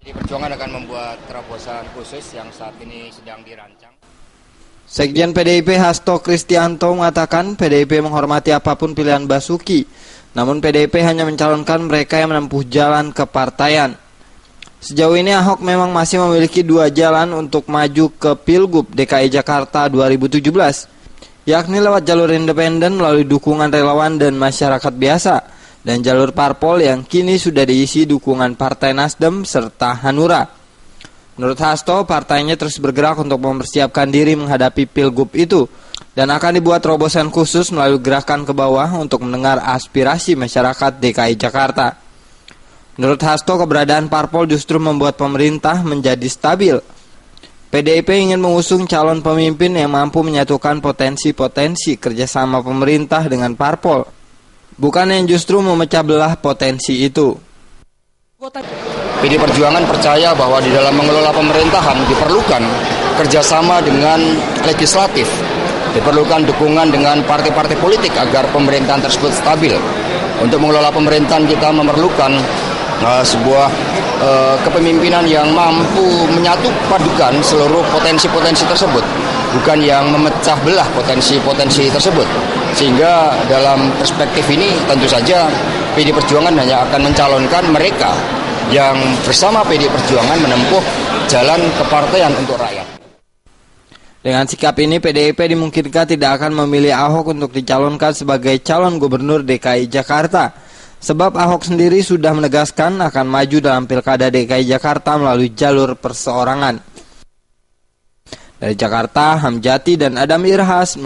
Perjuangan akan membuat terobosan khusus yang saat ini sedang dirancang. Sekjen PDIP Hasto Kristianto mengatakan PDIP menghormati apapun pilihan Basuki, namun PDIP hanya mencalonkan mereka yang menempuh jalan kepartaian. Sejauh ini Ahok memang masih memiliki dua jalan untuk maju ke Pilgub DKI Jakarta 2017, yakni lewat jalur independen melalui dukungan relawan dan masyarakat biasa, dan jalur parpol yang kini sudah diisi dukungan Partai Nasdem serta Hanura. Menurut Hasto, partainya terus bergerak untuk mempersiapkan diri menghadapi Pilgub itu, dan akan dibuat terobosan khusus melalui gerakan ke bawah untuk mendengar aspirasi masyarakat DKI Jakarta. Menurut Hasto, keberadaan parpol justru membuat pemerintah menjadi stabil. PDIP ingin mengusung calon pemimpin yang mampu menyatukan potensi-potensi kerjasama pemerintah dengan parpol, bukan yang justru memecah belah potensi itu. PD Perjuangan percaya bahwa di dalam mengelola pemerintahan diperlukan kerjasama dengan legislatif, diperlukan dukungan dengan partai-partai politik agar pemerintahan tersebut stabil. Untuk mengelola pemerintahan kita memerlukan sebuah kepemimpinan yang mampu menyatu padukan seluruh potensi-potensi tersebut, bukan yang memecah belah potensi-potensi tersebut. Sehingga dalam perspektif ini tentu saja PD Perjuangan hanya akan mencalonkan mereka yang bersama PD Perjuangan menempuh jalan kepartaian untuk rakyat. Dengan sikap ini, PDIP dimungkinkan tidak akan memilih Ahok untuk dicalonkan sebagai calon gubernur DKI Jakarta, sebab Ahok sendiri sudah menegaskan akan maju dalam Pilkada DKI Jakarta melalui jalur perseorangan. Dari Jakarta, Hamjati dan Adam Irhas